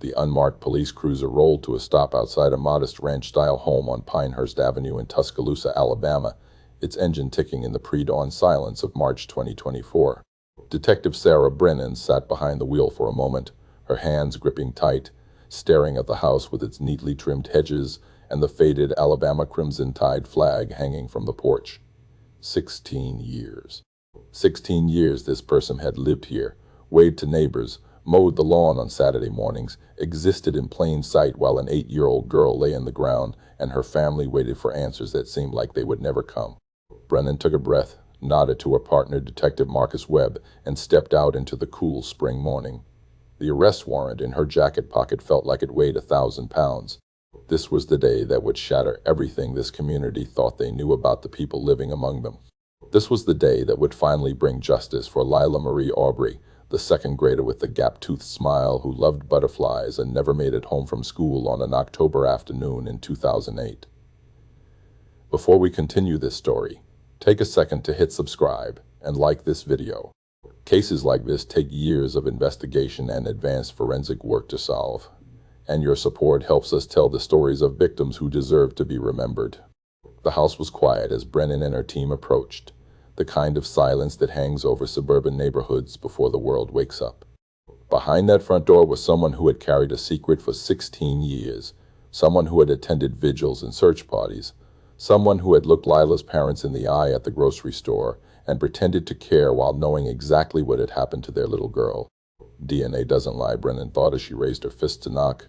The unmarked police cruiser rolled to a stop outside a modest ranch-style home on Pinehurst Avenue in Tuscaloosa, Alabama, its engine ticking in the pre-dawn silence of March 2024. Detective Sarah Brennan sat behind the wheel for a moment, her hands gripping tight, staring at the house with its neatly trimmed hedges and the faded Alabama Crimson Tide flag hanging from the porch. 16 years. 16 years this person had lived here, waved to neighbors, mowed the lawn on Saturday mornings, existed in plain sight while an 8-year-old girl lay in the ground and her family waited for answers that seemed like they would never come. Brennan took a breath, nodded to her partner, Detective Marcus Webb, and stepped out into the cool spring morning. The arrest warrant in her jacket pocket felt like it weighed 1,000 pounds. This was the day that would shatter everything this community thought they knew about the people living among them. This was the day that would finally bring justice for Lila Aubrey, the second grader with the gap-toothed smile who loved butterflies and never made it home from school on an October afternoon in 2008. Before we continue this story, take a second to hit subscribe and like this video. Cases like this take years of investigation and advanced forensic work to solve, and your support helps us tell the stories of victims who deserve to be remembered. The house was quiet as Brennan and her team approached, the kind of silence that hangs over suburban neighborhoods before the world wakes up. Behind that front door was someone who had carried a secret for 16 years, someone who had attended vigils and search parties, someone who had looked Lila's parents in the eye at the grocery store and pretended to care while knowing exactly what had happened to their little girl. DNA doesn't lie, Brennan thought as she raised her fist to knock,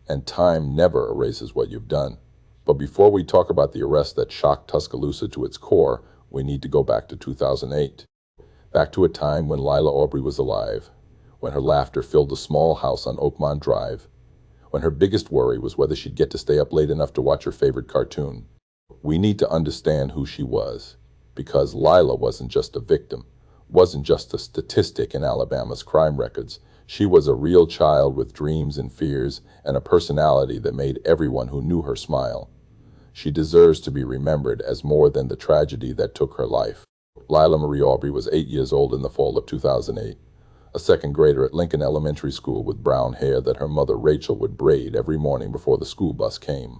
and time never erases what you've done. But before we talk about the arrest that shocked Tuscaloosa to its core, we need to go back to 2008. Back to a time when Lila Aubrey was alive, when her laughter filled a small house on Oakmont Drive, when her biggest worry was whether she'd get to stay up late enough to watch her favorite cartoon. We need to understand who she was, because Lila wasn't just a victim, wasn't just a statistic in Alabama's crime records. She was a real child with dreams and fears and a personality that made everyone who knew her smile. She deserves to be remembered as more than the tragedy that took her life. Lila Aubrey was 8 years old in the fall of 2008, a second grader at Lincoln Elementary School with brown hair that her mother Rachel would braid every morning before the school bus came.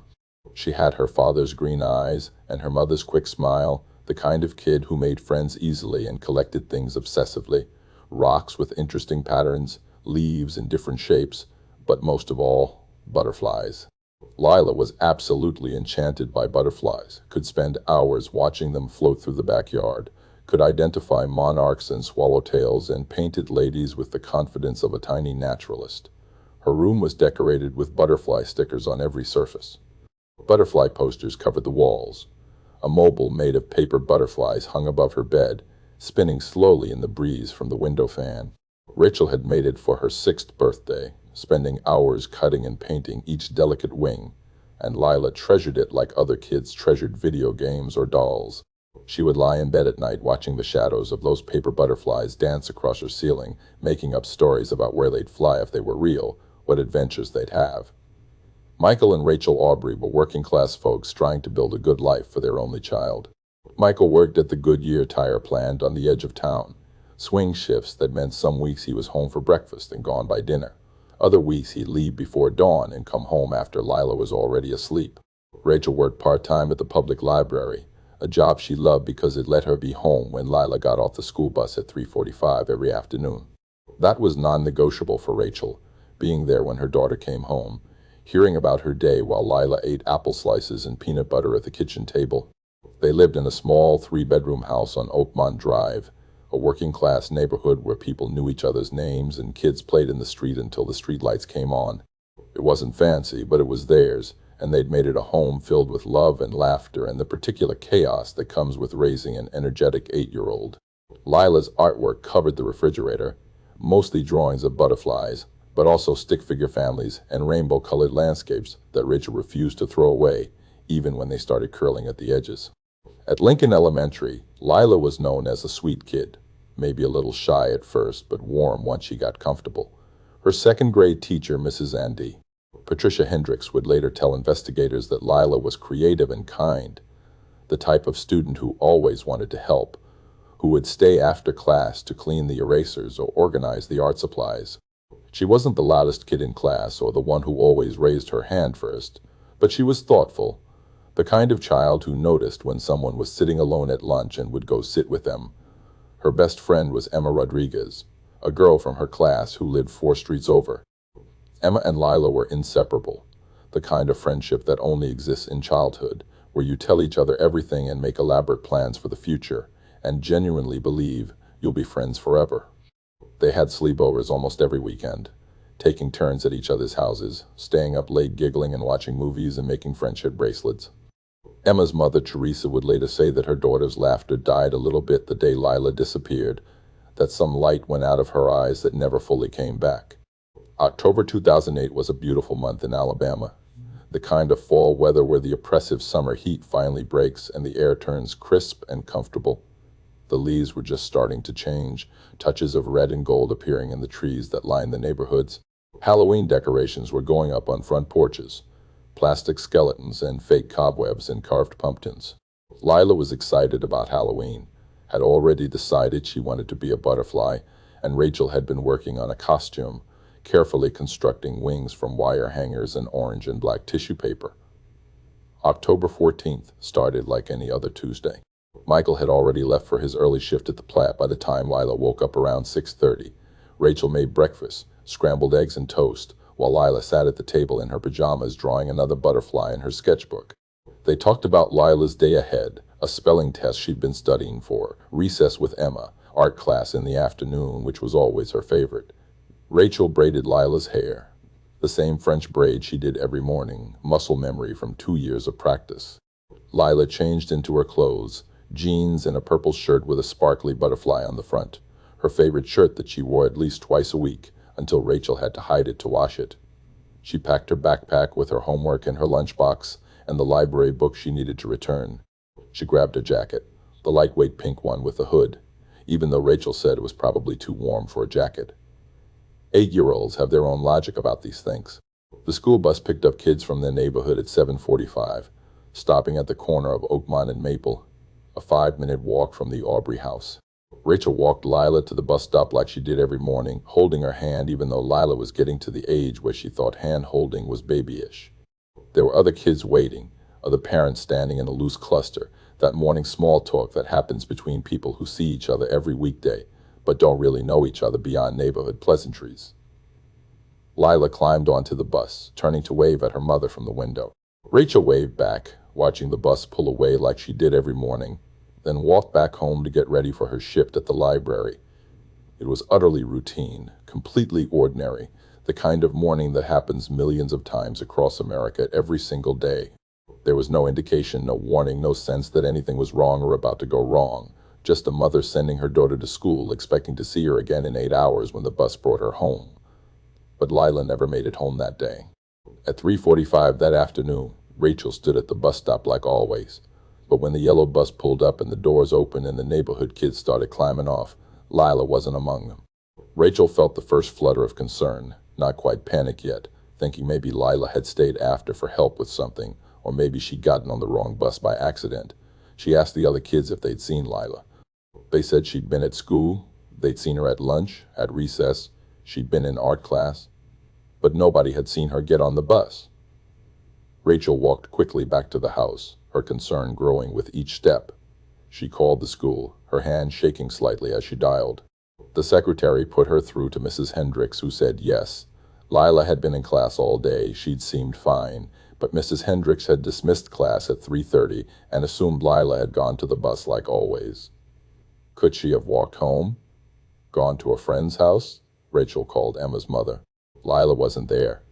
She had her father's green eyes and her mother's quick smile, the kind of kid who made friends easily and collected things obsessively, rocks with interesting patterns, leaves in different shapes, but most of all, butterflies. Lila was absolutely enchanted by butterflies, could spend hours watching them float through the backyard, could identify monarchs and swallowtails and painted ladies with the confidence of a tiny naturalist. Her room was decorated with butterfly stickers on every surface. Butterfly posters covered the walls. A mobile made of paper butterflies hung above her bed, spinning slowly in the breeze from the window fan. Rachel had made it for her 6th birthday, spending hours cutting and painting each delicate wing, and Lila treasured it like other kids treasured video games or dolls. She would lie in bed at night watching the shadows of those paper butterflies dance across her ceiling, making up stories about where they'd fly if they were real, what adventures they'd have. Michael and Rachel Aubrey were working-class folks trying to build a good life for their only child. Michael worked at the Goodyear tire plant on the edge of town, swing shifts that meant some weeks he was home for breakfast and gone by dinner. Other weeks he'd leave before dawn and come home after Lila was already asleep. Rachel worked part-time at the public library, a job she loved because it let her be home when Lila got off the school bus at 3:45 every afternoon. That was non-negotiable for Rachel, being there when her daughter came home, hearing about her day while Lila ate apple slices and peanut butter at the kitchen table. They lived in a small 3-bedroom house on Oakmont Drive, a working-class neighborhood where people knew each other's names and kids played in the street until the streetlights came on. It wasn't fancy, but it was theirs, and they'd made it a home filled with love and laughter and the particular chaos that comes with raising an energetic 8-year-old. Lila's artwork covered the refrigerator, mostly drawings of butterflies, but also stick-figure families and rainbow-colored landscapes that Rachel refused to throw away, even when they started curling at the edges. At Lincoln Elementary, Lila was known as a sweet kid, maybe a little shy at first, but warm once she got comfortable. Her second-grade teacher, Mrs. Andy, Patricia Hendricks, would later tell investigators that Lila was creative and kind, the type of student who always wanted to help, who would stay after class to clean the erasers or organize the art supplies. She wasn't the loudest kid in class or the one who always raised her hand first, but she was thoughtful, the kind of child who noticed when someone was sitting alone at lunch and would go sit with them. Her best friend was Emma Rodriguez, a girl from her class who lived 4 streets over. Emma and Lila were inseparable, the kind of friendship that only exists in childhood, where you tell each other everything and make elaborate plans for the future, and genuinely believe you'll be friends forever. They had sleepovers almost every weekend, taking turns at each other's houses, staying up late giggling and watching movies and making friendship bracelets. Emma's mother, Teresa, would later say that her daughter's laughter died a little bit the day Lila disappeared, that some light went out of her eyes that never fully came back. October 2008 was a beautiful month in Alabama, the kind of fall weather where the oppressive summer heat finally breaks and the air turns crisp and comfortable. The leaves were just starting to change, touches of red and gold appearing in the trees that lined the neighborhoods. Halloween decorations were going up on front porches, plastic skeletons and fake cobwebs and carved pumpkins. Lila was excited about Halloween, had already decided she wanted to be a butterfly, and Rachel had been working on a costume, carefully constructing wings from wire hangers and orange and black tissue paper. October 14th started like any other Tuesday. Michael had already left for his early shift at the plant by the time Lila woke up around 6:30. Rachel made breakfast, scrambled eggs and toast, while Lila sat at the table in her pajamas drawing another butterfly in her sketchbook. They talked about Lila's day ahead, a spelling test she'd been studying for, recess with Emma, art class in the afternoon, which was always her favorite. Rachel braided Lila's hair, the same French braid she did every morning, muscle memory from 2 years of practice. Lila changed into her clothes, jeans and a purple shirt with a sparkly butterfly on the front, her favorite shirt that she wore at least twice a week, until Rachel had to hide it to wash it. She packed her backpack with her homework and her lunchbox and the library book she needed to return. She grabbed a jacket, the lightweight pink one with a hood, even though Rachel said it was probably too warm for a jacket. 8-year-olds have their own logic about these things. The school bus picked up kids from their neighborhood at 7:45, stopping at the corner of Oakmont and Maple, a 5-minute walk from the Aubrey house. Rachel walked Lila to the bus stop like she did every morning, holding her hand even though Lila was getting to the age where she thought hand-holding was babyish. There were other kids waiting, other parents standing in a loose cluster, that morning small talk that happens between people who see each other every weekday, but don't really know each other beyond neighborhood pleasantries. Lila climbed onto the bus, turning to wave at her mother from the window. Rachel waved back, watching the bus pull away like she did every morning, then walked back home to get ready for her shift at the library. It was utterly routine, completely ordinary, the kind of morning that happens millions of times across America every single day. There was no indication, no warning, no sense that anything was wrong or about to go wrong, just a mother sending her daughter to school, expecting to see her again in 8 hours when the bus brought her home. But Lila never made it home that day. At 3:45 that afternoon, Rachel stood at the bus stop like always. But when the yellow bus pulled up and the doors opened and the neighborhood kids started climbing off, Lila wasn't among them. Rachel felt the first flutter of concern, not quite panic yet, thinking maybe Lila had stayed after for help with something, or maybe she'd gotten on the wrong bus by accident. She asked the other kids if they'd seen Lila. They said she'd been at school, they'd seen her at lunch, at recess, she'd been in art class, but nobody had seen her get on the bus. Rachel walked quickly back to the house, her concern growing with each step. She called the school, her hand shaking slightly as she dialed. The secretary put her through to Mrs. Hendricks, who said yes. Lila had been in class all day, she'd seemed fine, but Mrs. Hendricks had dismissed class at 3:30 and assumed Lila had gone to the bus like always. Could she have walked home? Gone to a friend's house? Rachel called Emma's mother. Lila wasn't there.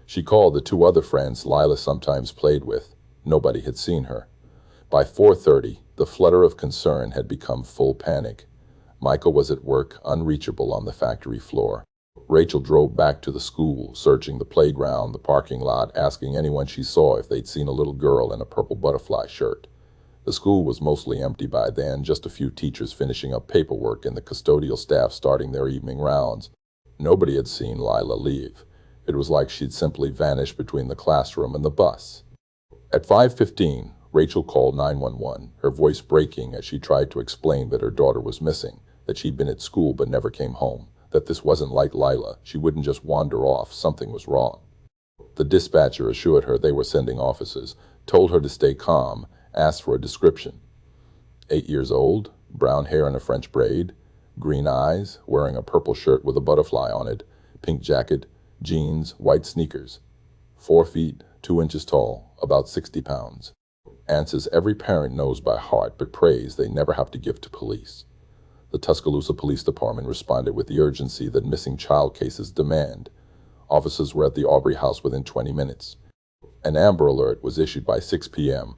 She called the 2 other friends Lila sometimes played with. Nobody had seen her. By 4:30, the flutter of concern had become full panic. Michael was at work, unreachable on the factory floor. Rachel drove back to the school, searching the playground, the parking lot, asking anyone she saw if they'd seen a little girl in a purple butterfly shirt. The school was mostly empty by then, just a few teachers finishing up paperwork and the custodial staff starting their evening rounds. Nobody had seen Lila leave. It was like she'd simply vanished between the classroom and the bus. At 5:15, Rachel called 911, her voice breaking as she tried to explain that her daughter was missing, that she'd been at school but never came home, that this wasn't like Lila. She wouldn't just wander off. Something was wrong. The dispatcher assured her they were sending officers, told her to stay calm, asked for a description. 8 years old, brown hair in a French braid, green eyes, wearing a purple shirt with a butterfly on it, pink jacket, jeans, white sneakers. 4 feet, 2 inches tall, about 60 pounds. Answers every parent knows by heart, but praise they never have to give to police. The Tuscaloosa Police Department responded with the urgency that missing child cases demand. Officers were at the Aubrey house within 20 minutes. An Amber Alert was issued by 6 p.m.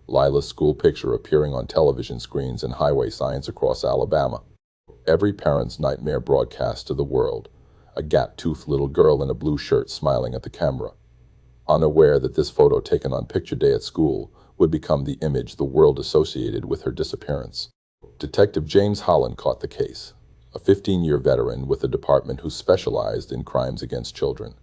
Lila's school picture appearing on television screens and highway signs across Alabama. Every parent's nightmare broadcast to the world. A gap-toothed little girl in a blue shirt smiling at the camera. Unaware that this photo taken on picture day at school would become the image the world associated with her disappearance. Detective James Holland caught the case, a 15-year veteran with the department who specialized in crimes against children.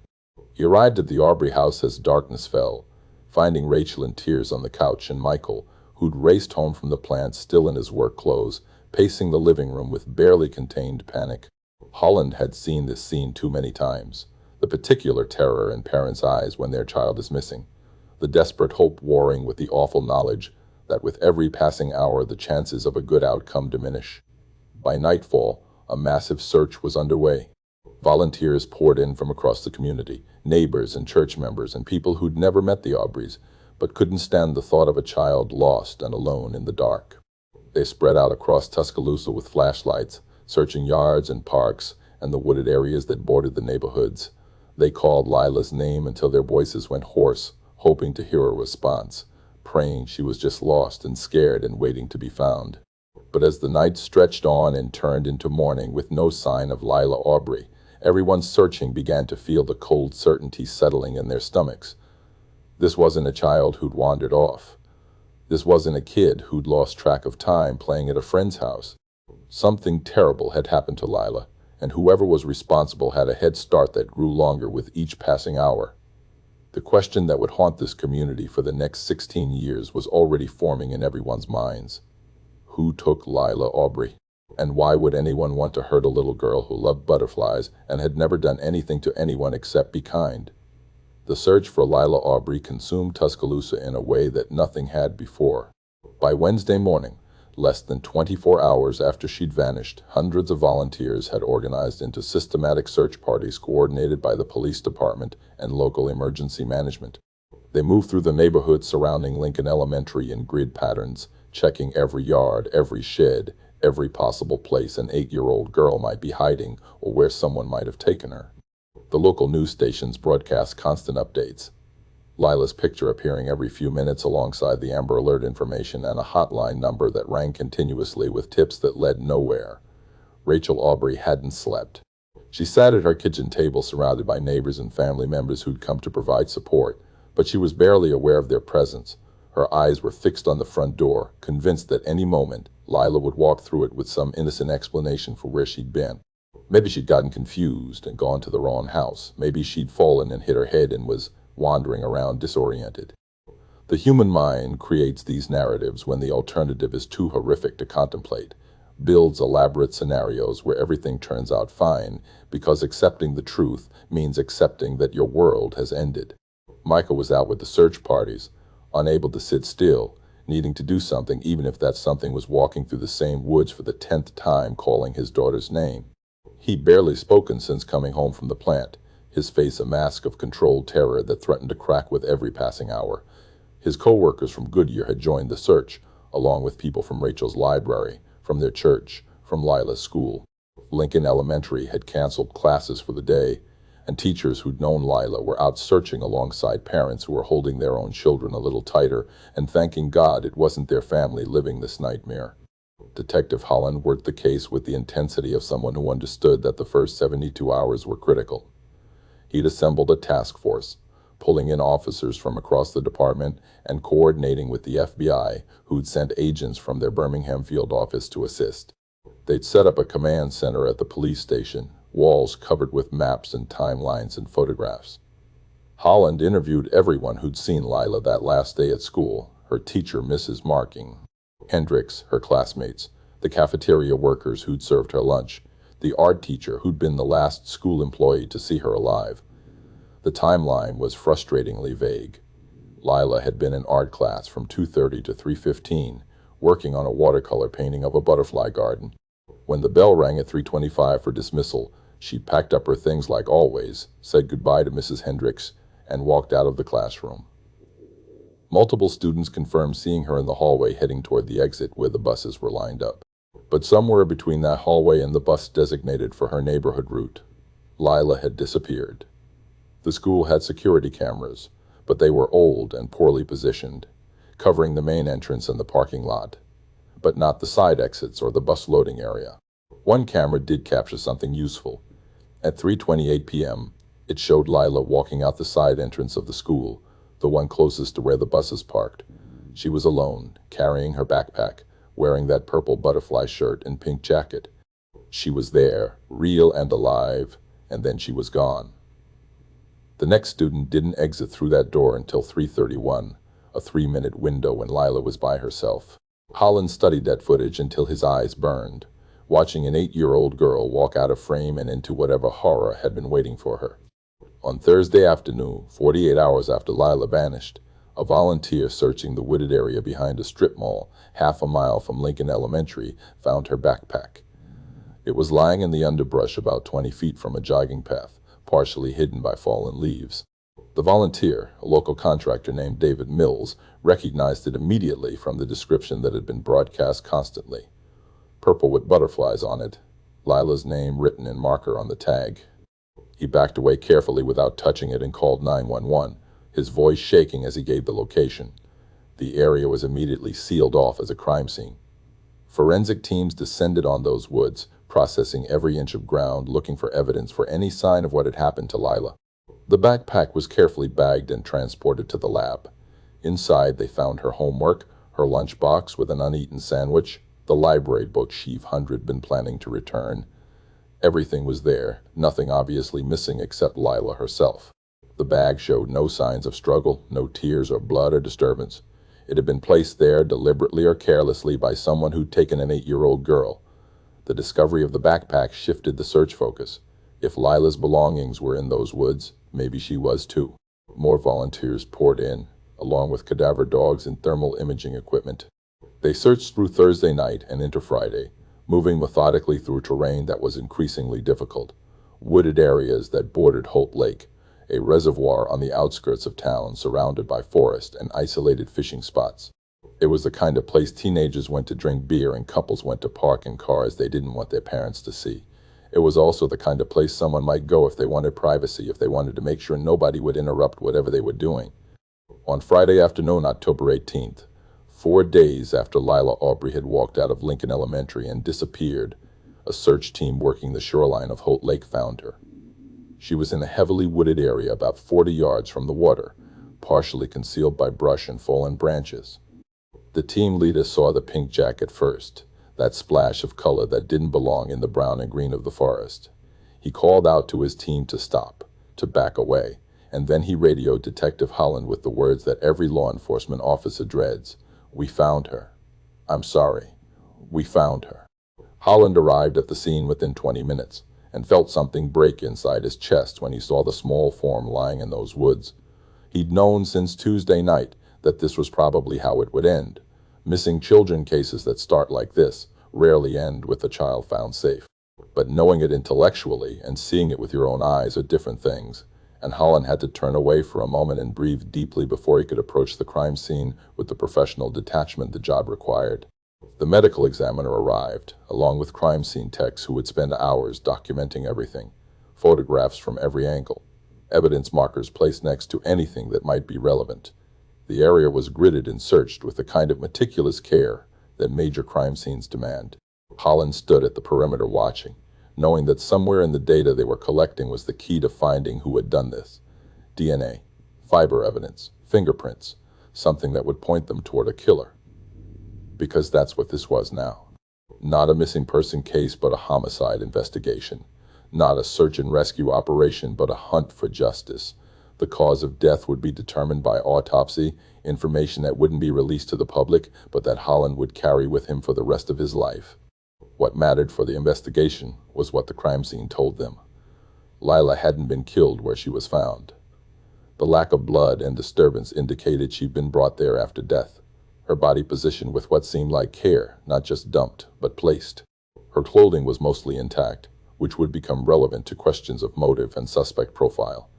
He arrived at the Aubrey house as darkness fell, finding Rachel in tears on the couch and Michael, who'd raced home from the plant still in his work clothes, pacing the living room with barely contained panic. Holland had seen this scene too many times, the particular terror in parents' eyes when their child is missing, the desperate hope warring with the awful knowledge that with every passing hour the chances of a good outcome diminish. By nightfall, a massive search was underway. Volunteers poured in from across the community, neighbors and church members and people who'd never met the Aubreys, but couldn't stand the thought of a child lost and alone in the dark. They spread out across Tuscaloosa with flashlights, searching yards and parks and the wooded areas that bordered the neighborhoods. They called Lila's name until their voices went hoarse, hoping to hear a response, praying she was just lost and scared and waiting to be found. But as the night stretched on and turned into morning with no sign of Lila Aubrey, everyone searching began to feel the cold certainty settling in their stomachs. This wasn't a child who'd wandered off. This wasn't a kid who'd lost track of time playing at a friend's house. Something terrible had happened to Lila, and whoever was responsible had a head start that grew longer with each passing hour. The question that would haunt this community for the next 16 years was already forming in everyone's minds. Who took Lila Aubrey? And why would anyone want to hurt a little girl who loved butterflies and had never done anything to anyone except be kind? The search for Lila Aubrey consumed Tuscaloosa in a way that nothing had before. By Wednesday morning, less than 24 hours after she'd vanished, hundreds of volunteers had organized into systematic search parties coordinated by the police department and local emergency management. They moved through the neighborhoods surrounding Lincoln Elementary in grid patterns, checking every yard, every shed, every possible place an 8-year-old girl might be hiding or where someone might have taken her. The local news stations broadcast constant updates. Lila's picture appearing every few minutes alongside the Amber Alert information and a hotline number that rang continuously with tips that led nowhere. Rachel Aubrey hadn't slept. She sat at her kitchen table surrounded by neighbors and family members who'd come to provide support, but she was barely aware of their presence. Her eyes were fixed on the front door, convinced that any moment Lila would walk through it with some innocent explanation for where she'd been. Maybe she'd gotten confused and gone to the wrong house. Maybe she'd fallen and hit her head and was wandering around disoriented. The human mind creates these narratives when the alternative is too horrific to contemplate, builds elaborate scenarios where everything turns out fine because accepting the truth means accepting that your world has ended. Michael was out with the search parties, unable to sit still, needing to do something even if that something was walking through the same woods for the 10th time calling his daughter's name. He'd barely spoken since coming home from the plant, his face a mask of controlled terror that threatened to crack with every passing hour. His co-workers from Goodyear had joined the search, along with people from Rachel's library, from their church, from Lila's school. Lincoln Elementary had canceled classes for the day, and teachers who'd known Lila were out searching alongside parents who were holding their own children a little tighter and thanking God it wasn't their family living this nightmare. Detective Holland worked the case with the intensity of someone who understood that the first 72 hours were critical. He'd assembled a task force, pulling in officers from across the department and coordinating with the FBI, who'd sent agents from their Birmingham field office to assist. They'd set up a command center at the police station, walls covered with maps and timelines and photographs. Holland interviewed everyone who'd seen Lila that last day at school, her teacher, Mrs. Marking, Hendricks, her classmates, the cafeteria workers who'd served her lunch, the art teacher who'd been the last school employee to see her alive. The timeline was frustratingly vague. Lila had been in art class from 2:30 to 3:15, working on a watercolor painting of a butterfly garden. When the bell rang at 3:25 for dismissal, she packed up her things like always, said goodbye to Mrs. Hendricks, and walked out of the classroom. Multiple students confirmed seeing her in the hallway heading toward the exit where the buses were lined up. But somewhere between that hallway and the bus designated for her neighborhood route, Lila had disappeared. The school had security cameras, but they were old and poorly positioned, covering the main entrance and the parking lot, but not the side exits or the bus loading area. One camera did capture something useful. At 3:28 p.m., it showed Lila walking out the side entrance of the school, the one closest to where the buses parked. She was alone, carrying her backpack, wearing that purple butterfly shirt and pink jacket. She was there, real and alive, and then she was gone. The next student didn't exit through that door until 3:31, a 3-minute window when Lila was by herself. Holland studied that footage until his eyes burned, watching an 8-year-old girl walk out of frame and into whatever horror had been waiting for her. On Thursday afternoon, 48 hours after Lila vanished, a volunteer searching the wooded area behind a strip mall half a mile from Lincoln Elementary found her backpack. It was lying in the underbrush about 20 feet from a jogging path, partially hidden by fallen leaves. The volunteer, a local contractor named David Mills, recognized it immediately from the description that had been broadcast constantly. Purple with butterflies on it, Lila's name written in marker on the tag. He backed away carefully without touching it and called 911, his voice shaking as he gave the location. The area was immediately sealed off as a crime scene. Forensic teams descended on those woods, processing every inch of ground, looking for evidence for any sign of what had happened to Lila. The backpack was carefully bagged and transported to the lab. Inside, they found her homework, her lunchbox with an uneaten sandwich, the library book Chief Hundred had been planning to return. Everything was there, nothing obviously missing except Lila herself. The bag showed no signs of struggle, no tears or blood or disturbance. It had been placed there deliberately or carelessly by someone who'd taken an 8-year-old girl. The discovery of the backpack shifted the search focus. If Lila's belongings were in those woods, maybe she was too. More volunteers poured in, along with cadaver dogs and thermal imaging equipment. They searched through Thursday night and into Friday, moving methodically through terrain that was increasingly difficult. Wooded areas that bordered Holt Lake, a reservoir on the outskirts of town surrounded by forest and isolated fishing spots. It was the kind of place teenagers went to drink beer and couples went to park in cars they didn't want their parents to see. It was also the kind of place someone might go if they wanted privacy, if they wanted to make sure nobody would interrupt whatever they were doing. On Friday afternoon, October 18th, 4 days after Lila Aubrey had walked out of Lincoln Elementary and disappeared, a search team working the shoreline of Holt Lake found her. She was in a heavily wooded area about 40 yards from the water, partially concealed by brush and fallen branches. The team leader saw the pink jacket first, that splash of color that didn't belong in the brown and green of the forest. He called out to his team to stop, to back away, and then he radioed Detective Holland with the words that every law enforcement officer dreads. "We found her. I'm sorry. We found her." Holland arrived at the scene within 20 minutes and felt something break inside his chest when he saw the small form lying in those woods. He'd known since Tuesday night that this was probably how it would end. Missing children cases that start like this rarely end with a child found safe. But knowing it intellectually and seeing it with your own eyes are different things, and Holland had to turn away for a moment and breathe deeply before he could approach the crime scene with the professional detachment the job required. The medical examiner arrived, along with crime scene techs who would spend hours documenting everything, photographs from every angle, evidence markers placed next to anything that might be relevant. The area was gridded and searched with the kind of meticulous care that major crime scenes demand. Holland stood at the perimeter watching, knowing that somewhere in the data they were collecting was the key to finding who had done this. DNA, fiber evidence, fingerprints, something that would point them toward a killer. Because that's what this was now. Not a missing person case, but a homicide investigation. Not a search and rescue operation, but a hunt for justice. The cause of death would be determined by autopsy, information that wouldn't be released to the public, but that Holland would carry with him for the rest of his life. What mattered for the investigation was what the crime scene told them. Lila hadn't been killed where she was found. The lack of blood and disturbance indicated she'd been brought there after death, her body positioned with what seemed like care, not just dumped, but placed. Her clothing was mostly intact, which would become relevant to questions of motive and suspect profile.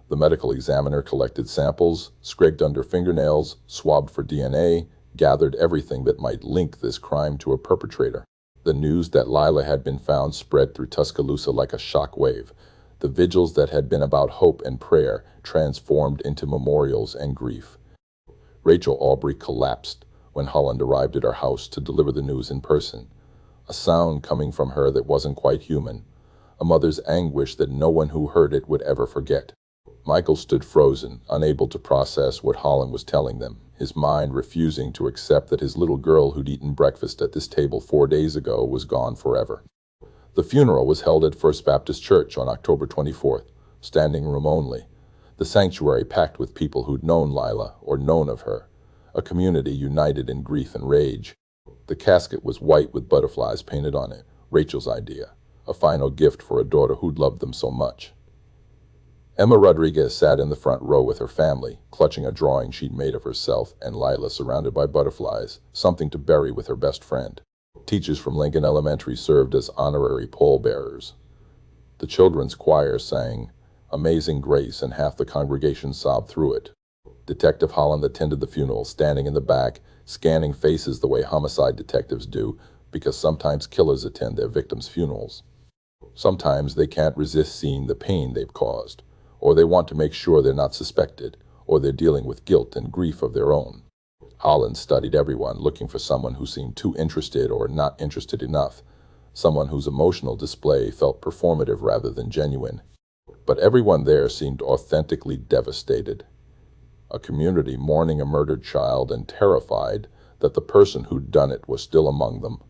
The medical examiner collected samples, scraped under fingernails, swabbed for DNA, gathered everything that might link this crime to a perpetrator. The news that Lila had been found spread through Tuscaloosa like a shock wave. The vigils that had been about hope and prayer transformed into memorials and grief. Rachel Aubrey collapsed when Holland arrived at her house to deliver the news in person. A sound coming from her that wasn't quite human, a mother's anguish that no one who heard it would ever forget. Michael stood frozen, unable to process what Holland was telling them, his mind refusing to accept that his little girl who'd eaten breakfast at this table 4 days ago was gone forever. The funeral was held at First Baptist Church on October 24th, standing room only. The sanctuary packed with people who'd known Lila or known of her, a community united in grief and rage. The casket was white with butterflies painted on it, Rachel's idea, a final gift for a daughter who'd loved them so much. Emma Rodriguez sat in the front row with her family, clutching a drawing she'd made of herself and Lila surrounded by butterflies, something to bury with her best friend. Teachers from Lincoln Elementary served as honorary pallbearers. The children's choir sang Amazing Grace, and half the congregation sobbed through it. Detective Holland attended the funeral, standing in the back, scanning faces the way homicide detectives do, because sometimes killers attend their victims' funerals. Sometimes they can't resist seeing the pain they've caused, or they want to make sure they're not suspected, or they're dealing with guilt and grief of their own. Holland studied everyone, looking for someone who seemed too interested or not interested enough, someone whose emotional display felt performative rather than genuine. But everyone there seemed authentically devastated. A community mourning a murdered child and terrified that the person who'd done it was still among them.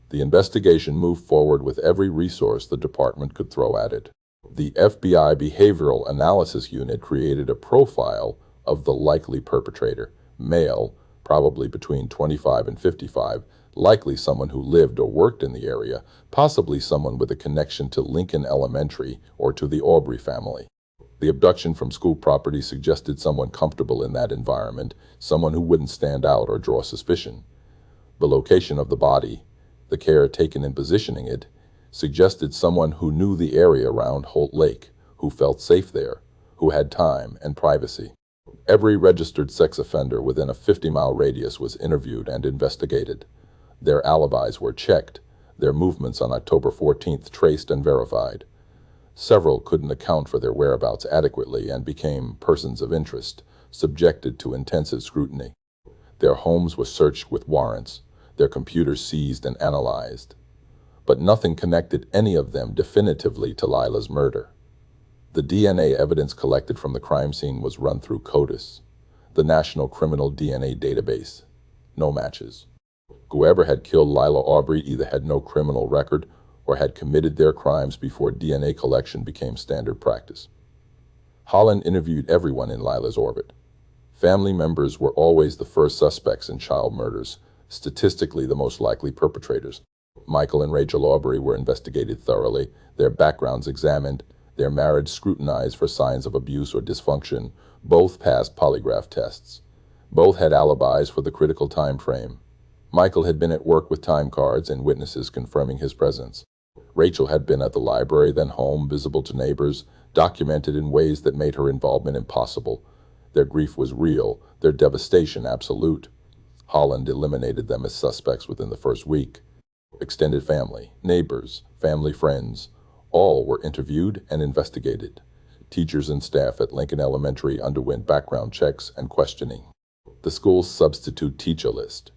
The investigation moved forward with every resource the department could throw at it. The FBI Behavioral Analysis Unit created a profile of the likely perpetrator, male, probably between 25 and 55, likely someone who lived or worked in the area, possibly someone with a connection to Lincoln Elementary or to the Aubrey family. The abduction from school property suggested someone comfortable in that environment, someone who wouldn't stand out or draw suspicion. The location of the body, the care taken in positioning it, suggested someone who knew the area around Holt Lake, who felt safe there, who had time and privacy. Every registered sex offender within a 50-mile radius was interviewed and investigated. Their alibis were checked, their movements on October 14th traced and verified. Several couldn't account for their whereabouts adequately and became persons of interest, subjected to intensive scrutiny. Their homes were searched with warrants, their computers seized and analyzed. But nothing connected any of them definitively to Lila's murder. The DNA evidence collected from the crime scene was run through CODIS, the National Criminal DNA Database. No matches. Whoever had killed Lila Aubrey either had no criminal record or had committed their crimes before DNA collection became standard practice. Holland interviewed everyone in Lila's orbit. Family members were always the first suspects in child murders, statistically the most likely perpetrators. Michael and Rachel Aubrey were investigated thoroughly, their backgrounds examined, their marriage scrutinized for signs of abuse or dysfunction. Both passed polygraph tests. Both had alibis for the critical time frame. Michael had been at work with time cards and witnesses confirming his presence. Rachel had been at the library, then home, visible to neighbors, documented in ways that made her involvement impossible. Their grief was real, their devastation absolute. Holland eliminated them as suspects within the first week. Extended family, neighbors, family friends, all were interviewed and investigated. Teachers and staff at Lincoln Elementary underwent background checks and questioning. The school's substitute teacher list,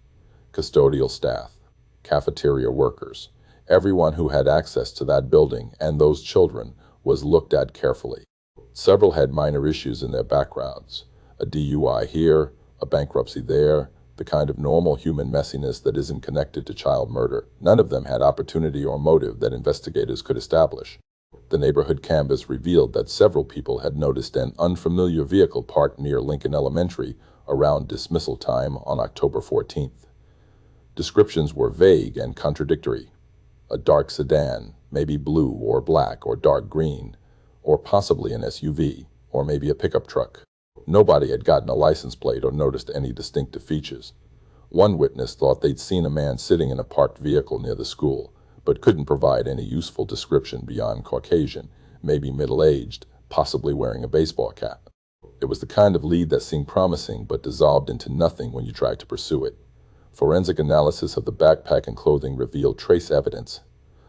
custodial staff, cafeteria workers, everyone who had access to that building and those children was looked at carefully. Several had minor issues in their backgrounds, a DUI here, a bankruptcy there, the kind of normal human messiness that isn't connected to child murder. None of them had opportunity or motive that investigators could establish. The neighborhood canvass revealed that several people had noticed an unfamiliar vehicle parked near Lincoln Elementary around dismissal time on October 14th. Descriptions were vague and contradictory. A dark sedan, maybe blue or black or dark green, or possibly an SUV, or maybe a pickup truck. Nobody had gotten a license plate or noticed any distinctive features. One witness thought they'd seen a man sitting in a parked vehicle near the school, but couldn't provide any useful description beyond Caucasian, maybe middle-aged, possibly wearing a baseball cap. It was the kind of lead that seemed promising but dissolved into nothing when you tried to pursue it. Forensic analysis of the backpack and clothing revealed trace evidence,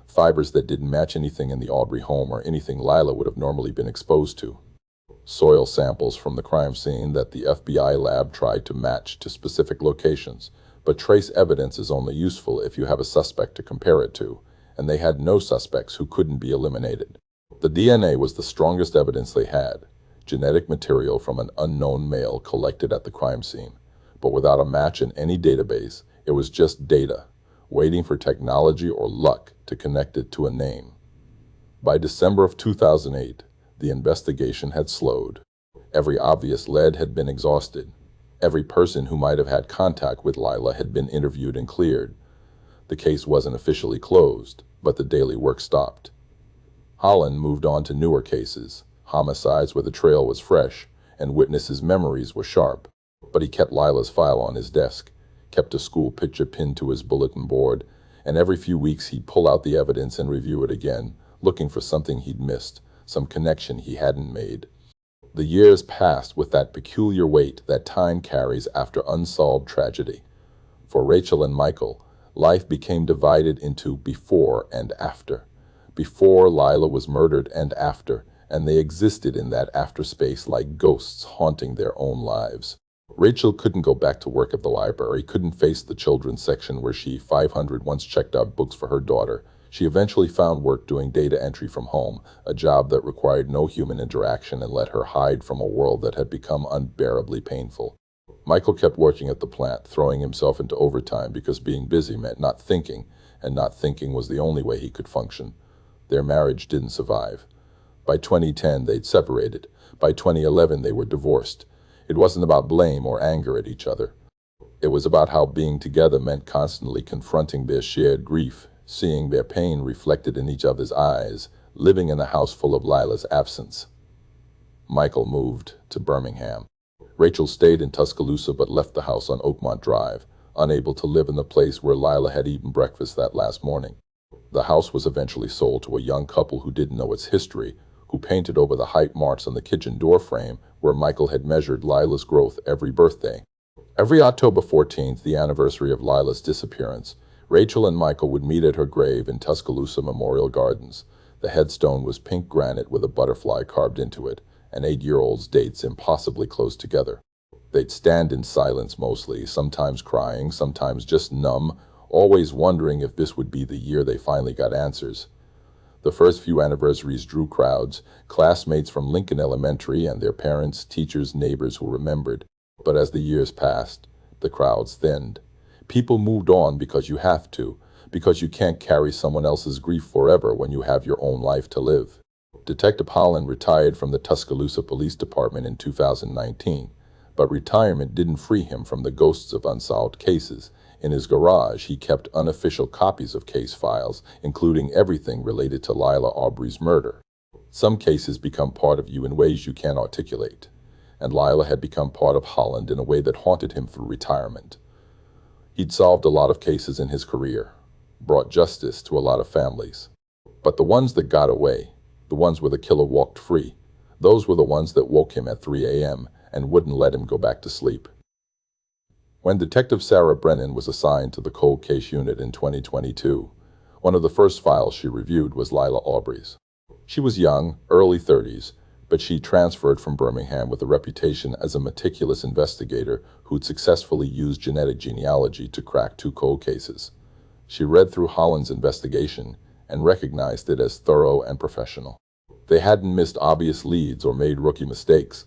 fibers that didn't match anything in the Aubrey home or anything Lila would have normally been exposed to. Soil samples from the crime scene that the FBI lab tried to match to specific locations, but trace evidence is only useful if you have a suspect to compare it to, and they had no suspects who couldn't be eliminated. The DNA was the strongest evidence they had, genetic material from an unknown male collected at the crime scene. But without a match in any database, it was just data, waiting for technology or luck to connect it to a name. By December of 2008, the investigation had slowed. Every obvious lead had been exhausted. Every person who might have had contact with Lila had been interviewed and cleared. The case wasn't officially closed, but the daily work stopped. Holland moved on to newer cases, homicides where the trail was fresh and witnesses' memories were sharp. But he kept Lila's file on his desk, kept a school picture pinned to his bulletin board, and every few weeks he'd pull out the evidence and review it again, looking for something he'd missed, some connection he hadn't made. The years passed with that peculiar weight that time carries after unsolved tragedy. For Rachel and Michael, life became divided into before and after. Before Lila was murdered and after, and they existed in that after space like ghosts haunting their own lives. Rachel couldn't go back to work at the library, couldn't face the children's section where she 500 once checked out books for her daughter. She eventually found work doing data entry from home, a job that required no human interaction and let her hide from a world that had become unbearably painful. Michael kept working at the plant, throwing himself into overtime because being busy meant not thinking, and not thinking was the only way he could function. Their marriage didn't survive. By 2010, they'd separated. By 2011, they were divorced. It wasn't about blame or anger at each other. It was about how being together meant constantly confronting their shared grief, seeing their pain reflected in each other's eyes, living in a house full of Lila's absence. Michael moved to Birmingham. Rachel stayed in Tuscaloosa but left the house on Oakmont Drive, unable to live in the place where Lila had eaten breakfast that last morning. The house was eventually sold to a young couple who didn't know its history, who painted over the height marks on the kitchen door frame where Michael had measured Lila's growth every birthday. Every October 14th, the anniversary of Lila's disappearance, Rachel and Michael would meet at her grave in Tuscaloosa Memorial Gardens. The headstone was pink granite with a butterfly carved into it, and 8-year-olds' dates impossibly close together. They'd stand in silence mostly, sometimes crying, sometimes just numb, always wondering if this would be the year they finally got answers. The first few anniversaries drew crowds, classmates from Lincoln Elementary and their parents, teachers, neighbors who remembered. But as the years passed, the crowds thinned. People moved on because you have to, because you can't carry someone else's grief forever when you have your own life to live. Detective Holland retired from the Tuscaloosa Police Department in 2019, but retirement didn't free him from the ghosts of unsolved cases. In his garage, he kept unofficial copies of case files, including everything related to Lila Aubrey's murder. Some cases become part of you in ways you can't articulate, and Lila had become part of Holland in a way that haunted him through retirement. He'd solved a lot of cases in his career, brought justice to a lot of families. But the ones that got away, the ones where the killer walked free, those were the ones that woke him at 3 a.m. and wouldn't let him go back to sleep. When Detective Sarah Brennan was assigned to the Cold Case Unit in 2022, one of the first files she reviewed was Lila Aubrey's. She was young, early 30s, but she transferred from Birmingham with a reputation as a meticulous investigator who'd successfully used genetic genealogy to crack 2 cold cases. She read through Holland's investigation and recognized it as thorough and professional. They hadn't missed obvious leads or made rookie mistakes.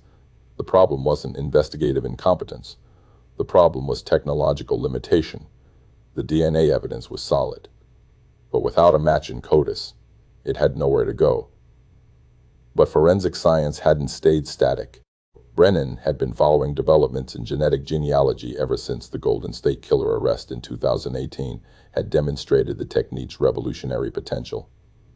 The problem wasn't investigative incompetence. The problem was technological limitation. The DNA evidence was solid. But without a match in CODIS, it had nowhere to go. But forensic science hadn't stayed static. Brennan had been following developments in genetic genealogy ever since the Golden State Killer arrest in 2018 had demonstrated the technique's revolutionary potential.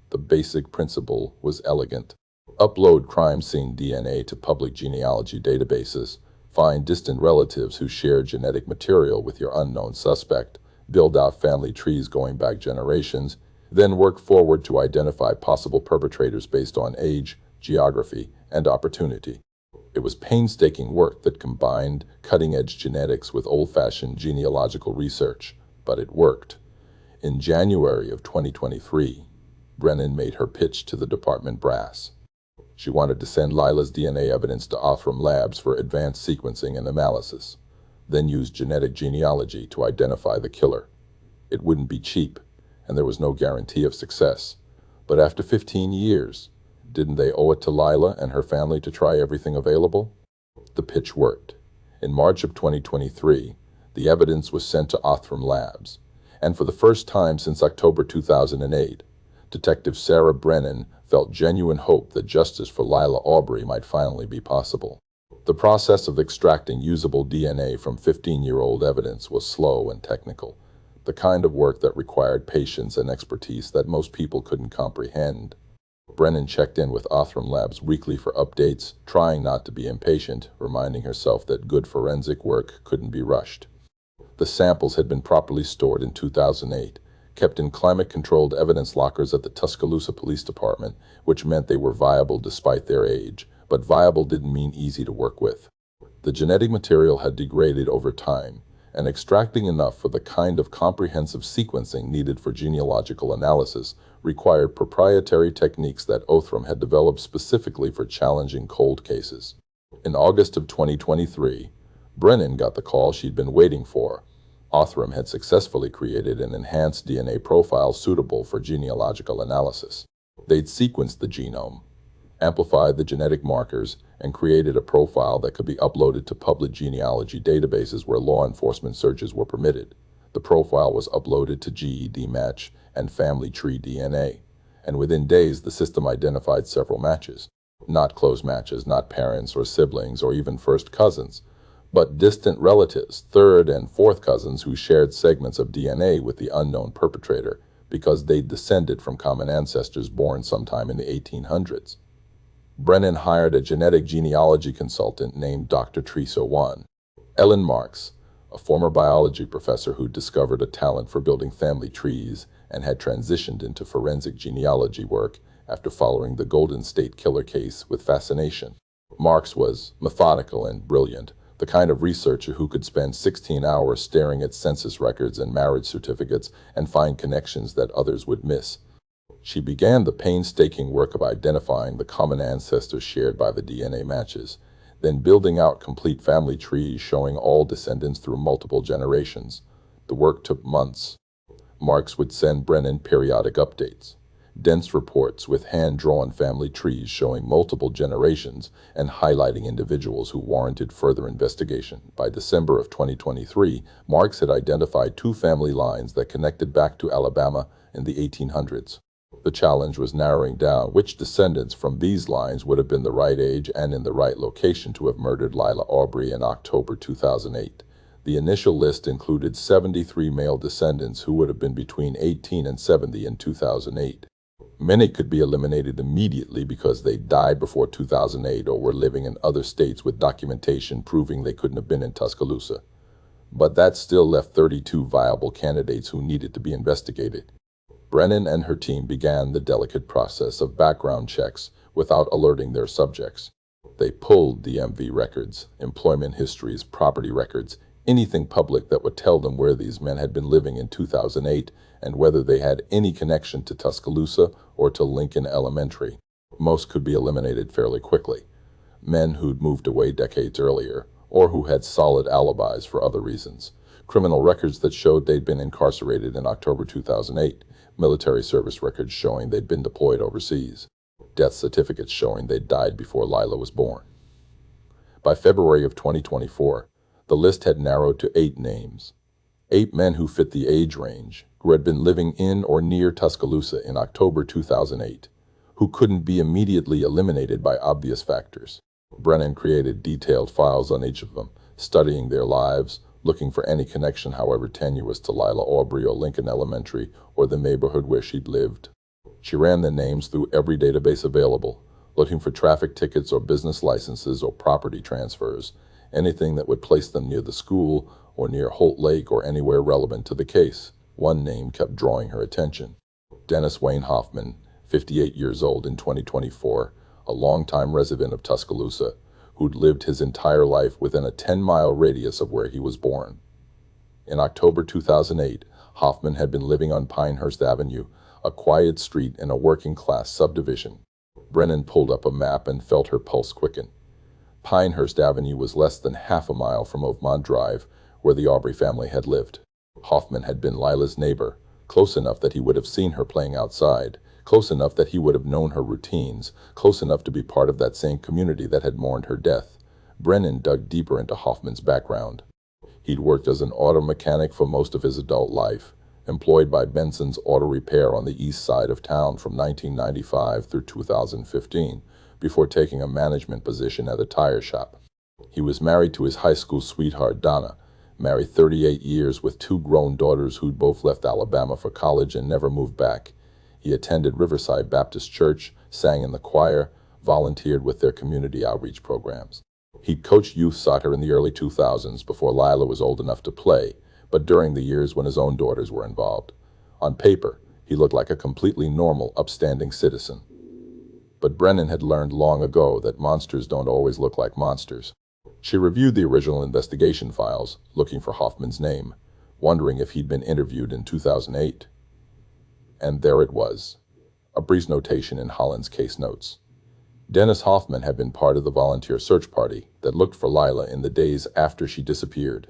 The basic principle was elegant. Upload crime scene DNA to public genealogy databases, find distant relatives who share genetic material with your unknown suspect, build out family trees going back generations, then work forward to identify possible perpetrators based on age, geography, and opportunity. It was painstaking work that combined cutting-edge genetics with old-fashioned genealogical research, but it worked. In January of 2023, Brennan made her pitch to the department brass. She wanted to send Lila's DNA evidence to Othram Labs for advanced sequencing and analysis, then use genetic genealogy to identify the killer. It wouldn't be cheap, and there was no guarantee of success. But after 15 years, didn't they owe it to Lila and her family to try everything available? The pitch worked. In March of 2023, the evidence was sent to Othram Labs, and for the first time since October 2008, Detective Sarah Brennan felt genuine hope that justice for Lila Aubrey might finally be possible. The process of extracting usable DNA from 15-year-old evidence was slow and technical, the kind of work that required patience and expertise that most people couldn't comprehend. Brennan checked in with Othram Labs weekly for updates, trying not to be impatient, reminding herself that good forensic work couldn't be rushed. The samples had been properly stored in 2008, kept in climate-controlled evidence lockers at the Tuscaloosa Police Department, which meant they were viable despite their age, but viable didn't mean easy to work with. The genetic material had degraded over time, and extracting enough for the kind of comprehensive sequencing needed for genealogical analysis required proprietary techniques that Othram had developed specifically for challenging cold cases. In August of 2023, Brennan got the call she'd been waiting for. Othram had successfully created an enhanced DNA profile suitable for genealogical analysis. They'd sequenced the genome, amplified the genetic markers, and created a profile that could be uploaded to public genealogy databases where law enforcement searches were permitted. The profile was uploaded to GED Match and Family Tree DNA, and within days the system identified several matches. Not close matches, not parents or siblings or even first cousins, but distant relatives, third and fourth cousins who shared segments of DNA with the unknown perpetrator because they'd descended from common ancestors born sometime in the 1800s. Brennan hired a genetic genealogy consultant named Dr. Teresa Wan. Ellen Marks, a former biology professor who discovered a talent for building family trees and had transitioned into forensic genealogy work after following the Golden State Killer case with fascination. Marks was methodical and brilliant, the kind of researcher who could spend 16 hours staring at census records and marriage certificates and find connections that others would miss. She began the painstaking work of identifying the common ancestors shared by the DNA matches, then building out complete family trees showing all descendants through multiple generations. The work took months. Marks would send Brennan periodic updates, dense reports with hand-drawn family trees showing multiple generations and highlighting individuals who warranted further investigation. By December of 2023, Marks had identified 2 family lines that connected back to Alabama in the 1800s. The challenge was narrowing down which descendants from these lines would have been the right age and in the right location to have murdered Lila Aubrey in October 2008. The initial list included 73 male descendants who would have been between 18 and 70 in 2008. Many could be eliminated immediately because they died before 2008 or were living in other states with documentation proving they couldn't have been in Tuscaloosa. But that still left 32 viable candidates who needed to be investigated. Brennan and her team began the delicate process of background checks without alerting their subjects. They pulled DMV records, employment histories, property records, anything public that would tell them where these men had been living in 2008 and whether they had any connection to Tuscaloosa or to Lincoln Elementary. Most could be eliminated fairly quickly. Men who'd moved away decades earlier, or who had solid alibis for other reasons. Criminal records that showed they'd been incarcerated in October 2008. Military service records showing they'd been deployed overseas. Death certificates showing they'd died before Lila was born. By February of 2024, the list had narrowed to 8 names. 8 men who fit the age range, who had been living in or near Tuscaloosa in October 2008, who couldn't be immediately eliminated by obvious factors. Brennan created detailed files on each of them, studying their lives, looking for any connection, however tenuous, to Lila Aubrey or Lincoln Elementary or the neighborhood where she'd lived. She ran their names through every database available, looking for traffic tickets or business licenses or property transfers, anything that would place them near the school or near Holt Lake or anywhere relevant to the case. One name kept drawing her attention. Dennis Wayne Hoffman, 58 years old in 2024, a longtime resident of Tuscaloosa, who'd lived his entire life within a 10-mile radius of where he was born. In October 2008, Hoffman had been living on Pinehurst Avenue, a quiet street in a working-class subdivision. Brennan pulled up a map and felt her pulse quicken. Pinehurst Avenue was less than half a mile from Oakmont Drive, where the Aubrey family had lived. Hoffman had been Lila's neighbor, close enough that he would have seen her playing outside, close enough that he would have known her routines, close enough to be part of that same community that had mourned her death. Brennan dug deeper into Hoffman's background. He'd worked as an auto mechanic for most of his adult life, employed by Benson's Auto Repair on the east side of town from 1995 through 2015, before taking a management position at a tire shop. He was married to his high school sweetheart, Donna, married 38 years with two grown daughters who'd both left Alabama for college and never moved back. He attended Riverside Baptist Church, sang in the choir, volunteered with their community outreach programs. He'd coached youth soccer in the early 2000s before Lila was old enough to play, but during the years when his own daughters were involved. On paper, he looked like a completely normal, upstanding citizen. But Brennan had learned long ago that monsters don't always look like monsters. She reviewed the original investigation files, looking for Hoffman's name, wondering if he'd been interviewed in 2008. And there it was, a brief notation in Holland's case notes. Dennis Hoffman had been part of the volunteer search party that looked for Lila in the days after she disappeared.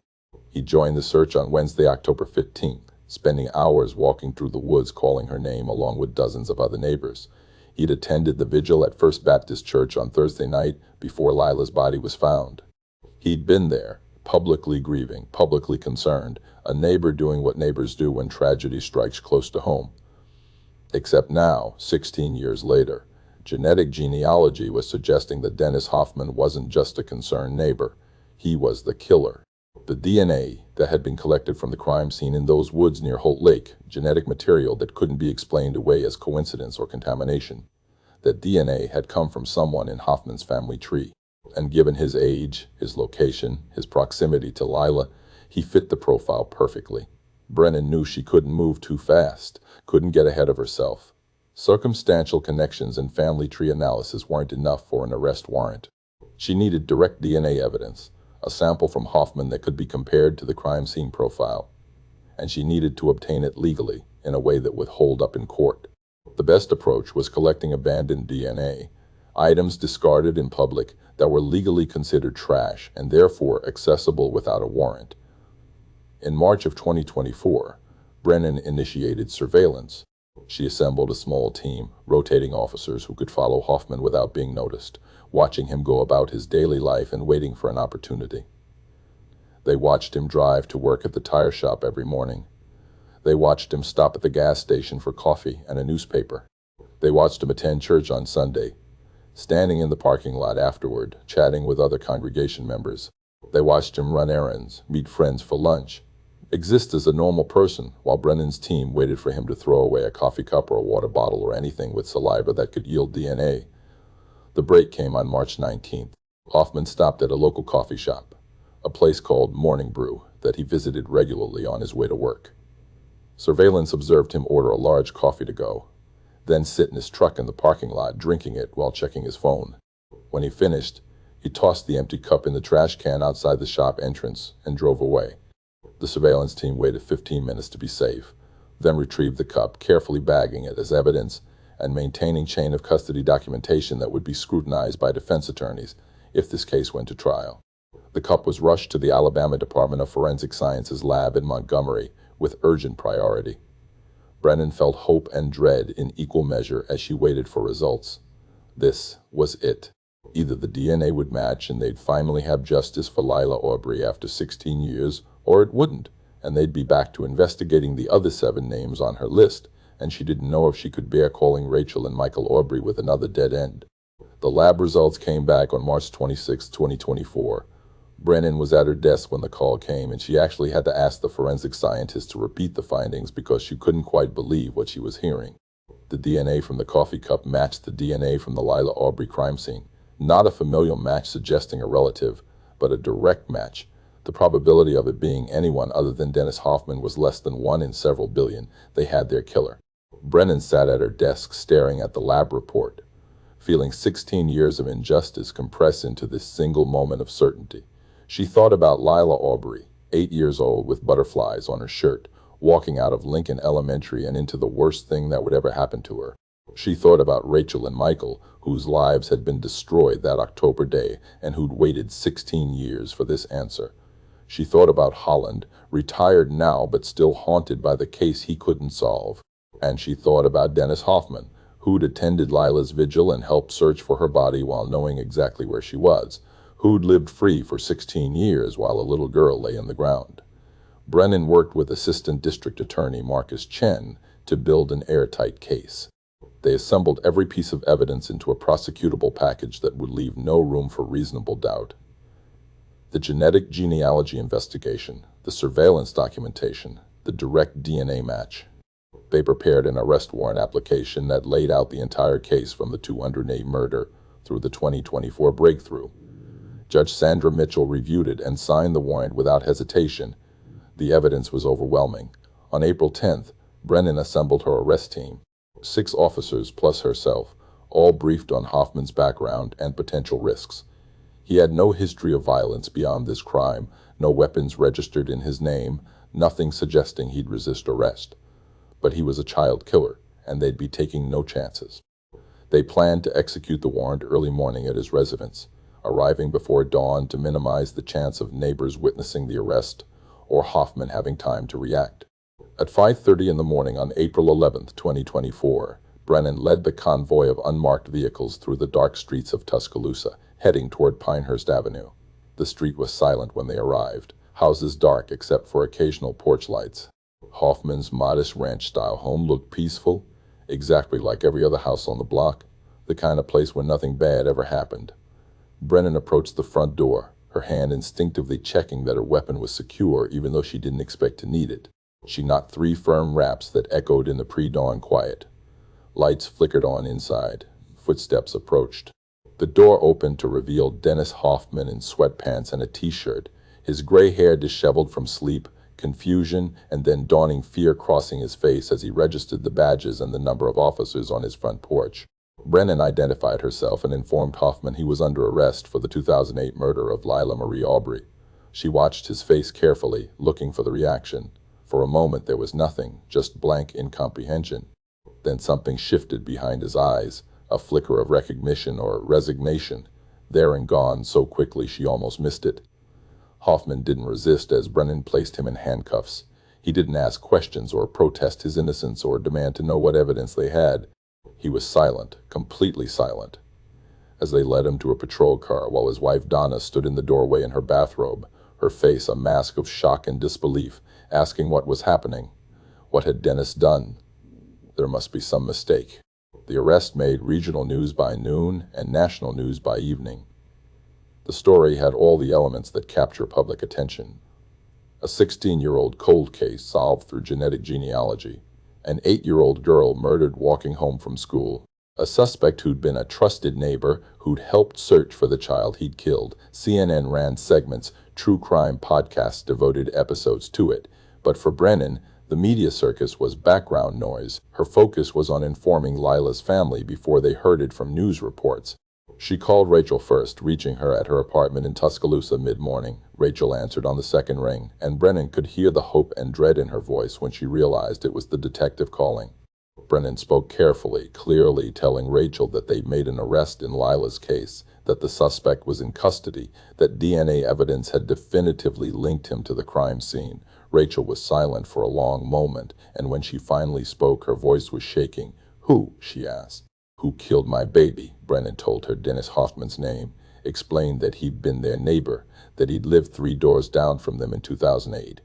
He joined the search on Wednesday, October 15th, spending hours walking through the woods calling her name along with dozens of other neighbors. He'd attended the vigil at First Baptist Church on Thursday night before Lila's body was found. He'd been there, publicly grieving, publicly concerned, a neighbor doing what neighbors do when tragedy strikes close to home. Except now, 16 years later, genetic genealogy was suggesting that Dennis Hoffman wasn't just a concerned neighbor. He was the killer. The DNA that had been collected from the crime scene in those woods near Holt Lake, genetic material that couldn't be explained away as coincidence or contamination. That DNA had come from someone in Hoffman's family tree. And given his age, his location, his proximity to Lila, he fit the profile perfectly. Brennan knew she couldn't move too fast, couldn't get ahead of herself. Circumstantial connections and family tree analysis weren't enough for an arrest warrant. She needed direct DNA evidence, a sample from Hoffman that could be compared to the crime scene profile. And she needed to obtain it legally, in a way that would hold up in court. The best approach was collecting abandoned DNA, items discarded in public that were legally considered trash and therefore accessible without a warrant. In March of 2024, Brennan initiated surveillance. She assembled a small team, rotating officers who could follow Hoffman without being noticed, watching him go about his daily life and waiting for an opportunity. They watched him drive to work at the tire shop every morning. They watched him stop at the gas station for coffee and a newspaper. They watched him attend church on Sunday, standing in the parking lot afterward, chatting with other congregation members. They watched him run errands, meet friends for lunch, exist as a normal person while Brennan's team waited for him to throw away a coffee cup or a water bottle or anything with saliva that could yield DNA. The break came on March 19th. Hoffman stopped at a local coffee shop, a place called Morning Brew that he visited regularly on his way to work. Surveillance observed him order a large coffee to go, then sit in his truck in the parking lot drinking it while checking his phone. When he finished, he tossed the empty cup in the trash can outside the shop entrance and drove away. The surveillance team waited 15 minutes to be safe, then retrieved the cup, carefully bagging it as evidence and maintaining chain of custody documentation that would be scrutinized by defense attorneys if this case went to trial. The cup was rushed to the Alabama Department of Forensic Sciences lab in Montgomery with urgent priority. Brennan felt hope and dread in equal measure as she waited for results. This was it. Either the DNA would match and they'd finally have justice for Lila Aubrey after 16 years, or it wouldn't, and they'd be back to investigating the other 7 names on her list, and she didn't know if she could bear calling Rachel and Michael Aubrey with another dead end. The lab results came back on March 26, 2024. Brennan was at her desk when the call came, and she actually had to ask the forensic scientist to repeat the findings because she couldn't quite believe what she was hearing. The DNA from the coffee cup matched the DNA from the Lila Aubrey crime scene. Not a familial match suggesting a relative, but a direct match. The probability of it being anyone other than Dennis Hoffman was less than 1 in several billion. They had their killer. Brennan sat at her desk staring at the lab report, feeling 16 years of injustice compress into this single moment of certainty. She thought about Lila Aubrey, 8 years old with butterflies on her shirt, walking out of Lincoln Elementary and into the worst thing that would ever happen to her. She thought about Rachel and Michael, whose lives had been destroyed that October day and who'd waited 16 years for this answer. She thought about Holland, retired now but still haunted by the case he couldn't solve. And she thought about Dennis Hoffman, who'd attended Lila's vigil and helped search for her body while knowing exactly where she was, who'd lived free for 16 years while a little girl lay in the ground. Brennan worked with Assistant District Attorney Marcus Chen to build an airtight case. They assembled every piece of evidence into a prosecutable package that would leave no room for reasonable doubt. The genetic genealogy investigation, the surveillance documentation, the direct DNA match. They prepared an arrest warrant application that laid out the entire case from the 208 murder through the 2024 breakthrough. Judge Sandra Mitchell reviewed it and signed the warrant without hesitation. The evidence was overwhelming. On April 10th, Brennan assembled her arrest team, 6 officers plus herself, all briefed on Hoffman's background and potential risks. He had no history of violence beyond this crime, no weapons registered in his name, nothing suggesting he'd resist arrest. But he was a child killer, and they'd be taking no chances. They planned to execute the warrant early morning at his residence, arriving before dawn to minimize the chance of neighbors witnessing the arrest or Hoffman having time to react. At 5:30 in the morning on April 11, 2024, Brennan led the convoy of unmarked vehicles through the dark streets of Tuscaloosa, heading toward Pinehurst Avenue. The street was silent when they arrived, houses dark except for occasional porch lights. Hoffman's modest ranch-style home looked peaceful, exactly like every other house on the block, the kind of place where nothing bad ever happened. Brennan approached the front door, her hand instinctively checking that her weapon was secure even though she didn't expect to need it. She knocked 3 firm raps that echoed in the pre-dawn quiet. Lights flickered on inside. Footsteps approached. The door opened to reveal Dennis Hoffman in sweatpants and a t-shirt, his gray hair disheveled from sleep, confusion, and then dawning fear crossing his face as he registered the badges and the number of officers on his front porch. Brennan identified herself and informed Hoffman he was under arrest for the 2008 murder of Lila Marie Aubrey. She watched his face carefully, looking for the reaction. For a moment there was nothing, just blank incomprehension. Then something shifted behind his eyes, a flicker of recognition or resignation, there and gone so quickly she almost missed it. Hoffman didn't resist as Brennan placed him in handcuffs. He didn't ask questions or protest his innocence or demand to know what evidence they had. He was silent, completely silent. As they led him to a patrol car while his wife Donna stood in the doorway in her bathrobe, her face a mask of shock and disbelief, asking what was happening. What had Dennis done? There must be some mistake. The arrest made regional news by noon and national news by evening. The story had all the elements that capture public attention. A 16-year-old cold case solved through genetic genealogy. An 8-year-old girl murdered walking home from school. A suspect who'd been a trusted neighbor who'd helped search for the child he'd killed. CNN ran segments, true crime podcasts devoted episodes to it. But for Brennan, the media circus was background noise. Her focus was on informing Lila's family before they heard it from news reports. She called Rachel first, reaching her at her apartment in Tuscaloosa mid-morning. Rachel answered on the second ring, and Brennan could hear the hope and dread in her voice when she realized it was the detective calling. Brennan spoke carefully, clearly telling Rachel that they'd made an arrest in Lila's case, that the suspect was in custody, that DNA evidence had definitively linked him to the crime scene. Rachel was silent for a long moment, and when she finally spoke, her voice was shaking. "Who?" she asked. "Who killed my baby?" Brennan told her Dennis Hoffman's name, explained that he'd been their neighbor, that he'd lived 3 doors down from them in 2008.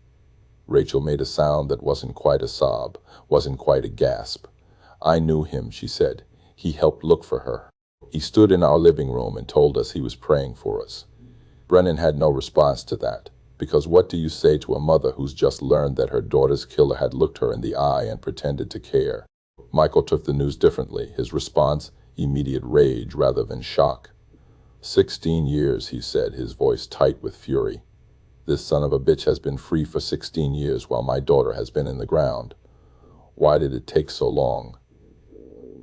Rachel made a sound that wasn't quite a sob, wasn't quite a gasp. "I knew him," she said. "He helped look for her." He stood in our living room and told us he was praying for us. Brennan had no response to that, because what do you say to a mother who's just learned that her daughter's killer had looked her in the eye and pretended to care? Michael took the news differently. His response, immediate rage rather than shock. 16 years, he said, his voice tight with fury. This son of a bitch has been free for 16 years while my daughter has been in the ground. Why did it take so long?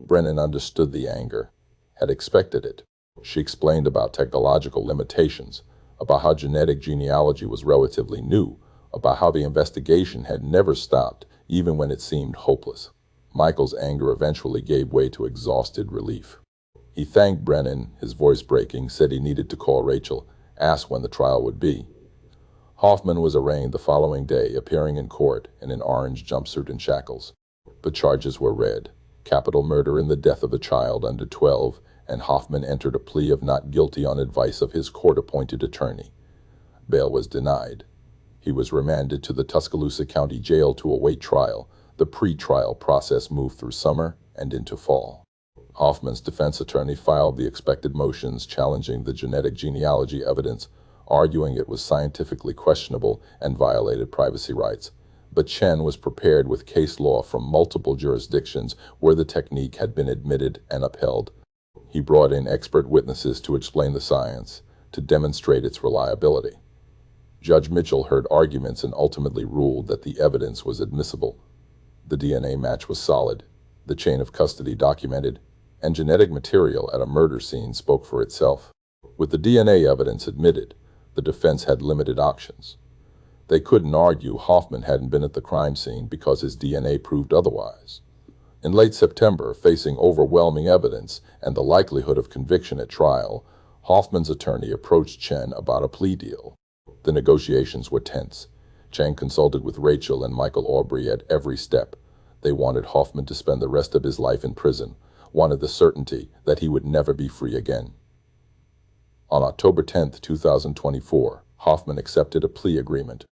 Brennan understood the anger, had expected it. She explained about technological limitations, about how genetic genealogy was relatively new, about how the investigation had never stopped, even when it seemed hopeless. Michael's anger eventually gave way to exhausted relief. He thanked Brennan, his voice breaking, said he needed to call Rachel, asked when the trial would be. Hoffman was arraigned the following day, appearing in court in an orange jumpsuit and shackles. The charges were read: capital murder in the death of a child under 12, and Hoffman entered a plea of not guilty on advice of his court-appointed attorney. Bail was denied. He was remanded to the Tuscaloosa County Jail to await trial. The pre-trial process moved through summer and into fall. Hoffman's defense attorney filed the expected motions challenging the genetic genealogy evidence, arguing it was scientifically questionable and violated privacy rights. But Chen was prepared with case law from multiple jurisdictions where the technique had been admitted and upheld. He brought in expert witnesses to explain the science, to demonstrate its reliability. Judge Mitchell heard arguments and ultimately ruled that the evidence was admissible. The DNA match was solid, the chain of custody documented, and genetic material at a murder scene spoke for itself. With the DNA evidence admitted, the defense had limited options. They couldn't argue Hoffman hadn't been at the crime scene because his DNA proved otherwise. In late September, facing overwhelming evidence and the likelihood of conviction at trial, Hoffman's attorney approached Chen about a plea deal. The negotiations were tense. Chen consulted with Rachel and Michael Aubrey at every step. They wanted Hoffman to spend the rest of his life in prison, wanted the certainty that he would never be free again. On October 10, 2024, Hoffman accepted a plea agreement.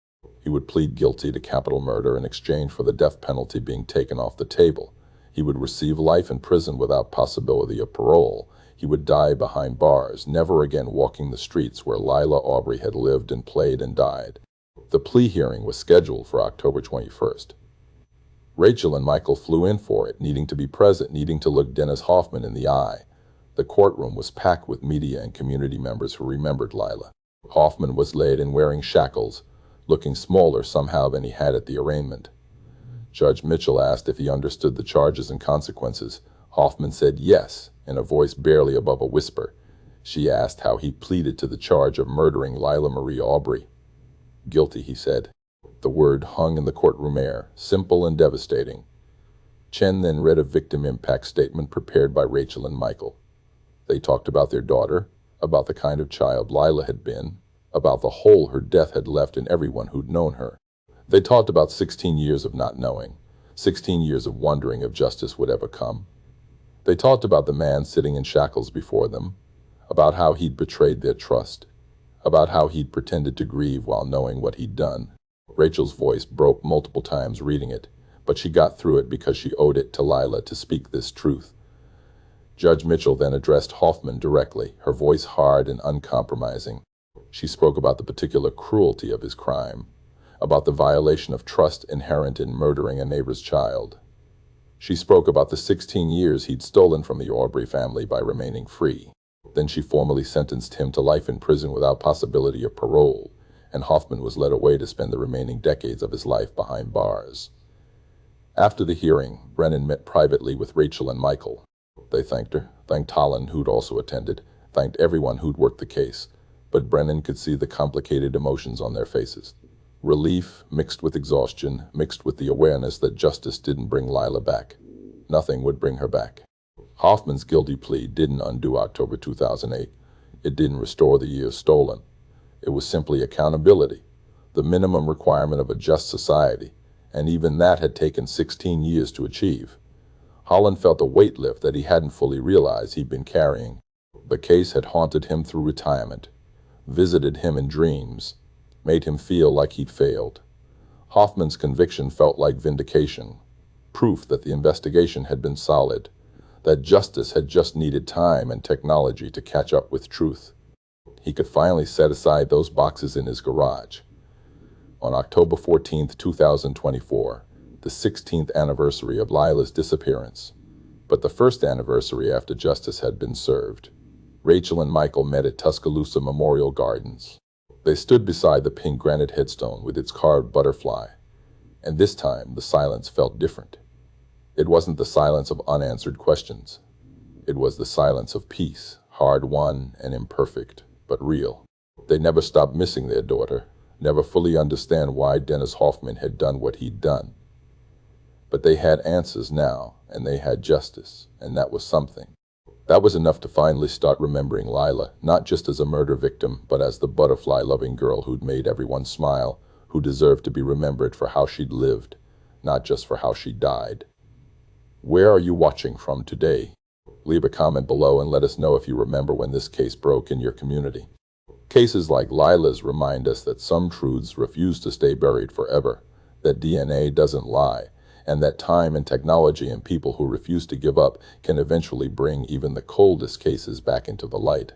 He would plead guilty to capital murder in exchange for the death penalty being taken off the table. He would receive life in prison without possibility of parole. He would die behind bars, never again walking the streets where Lila Aubrey had lived and played and died. The plea hearing was scheduled for October 21st. Rachel and Michael flew in for it, needing to be present, needing to look Dennis Hoffman in the eye. The courtroom was packed with media and community members who remembered Lila. Hoffman was laid in wearing shackles, looking smaller somehow than he had at the arraignment. Judge Mitchell asked if he understood the charges and consequences. Hoffman said yes, in a voice barely above a whisper. She asked how he pleaded to the charge of murdering Lila Marie Aubrey. Guilty, he said. The word hung in the courtroom air, simple and devastating. Chen then read a victim impact statement prepared by Rachel and Michael. They talked about their daughter, about the kind of child Lila had been, about the hole her death had left in everyone who'd known her. They talked about 16 years of not knowing, 16 years of wondering if justice would ever come. They talked about the man sitting in shackles before them, about how he'd betrayed their trust, about how he'd pretended to grieve while knowing what he'd done. Rachel's voice broke multiple times reading it, but she got through it because she owed it to Lila to speak this truth. Judge Mitchell then addressed Hoffman directly, her voice hard and uncompromising. She spoke about the particular cruelty of his crime, about the violation of trust inherent in murdering a neighbor's child. She spoke about the 16 years he'd stolen from the Aubrey family by remaining free. Then she formally sentenced him to life in prison without possibility of parole, and Hoffman was led away to spend the remaining decades of his life behind bars. After the hearing, Brennan met privately with Rachel and Michael. They thanked her, thanked Holland, who'd also attended, thanked everyone who'd worked the case, but Brennan could see the complicated emotions on their faces. Relief mixed with exhaustion, mixed with the awareness that justice didn't bring Lila back. Nothing would bring her back. Hoffman's guilty plea didn't undo October 2008. It didn't restore the years stolen. It was simply accountability, the minimum requirement of a just society, and even that had taken 16 years to achieve. Holland felt a weight lift that he hadn't fully realized he'd been carrying. The case had haunted him through retirement, visited him in dreams, made him feel like he'd failed. Hoffman's conviction felt like vindication, proof that the investigation had been solid, that justice had just needed time and technology to catch up with truth. He could finally set aside those boxes in his garage. On October 14, 2024, the 16th anniversary of Lila's disappearance, but the first anniversary after justice had been served, Rachel and Michael met at Tuscaloosa Memorial Gardens. They stood beside the pink granite headstone with its carved butterfly, and this time the silence felt different. It wasn't the silence of unanswered questions. It was the silence of peace, hard-won and imperfect, but real. They never stopped missing their daughter, never fully understand why Dennis Hoffman had done what he'd done. But they had answers now, and they had justice, and that was something. That was enough to finally start remembering Lila, not just as a murder victim, but as the butterfly-loving girl who'd made everyone smile, who deserved to be remembered for how she'd lived, not just for how she died. Where are you watching from today? Leave a comment below and let us know if you remember when this case broke in your community. Cases like Lila's remind us that some truths refuse to stay buried forever, that DNA doesn't lie, and that time and technology and people who refuse to give up can eventually bring even the coldest cases back into the light.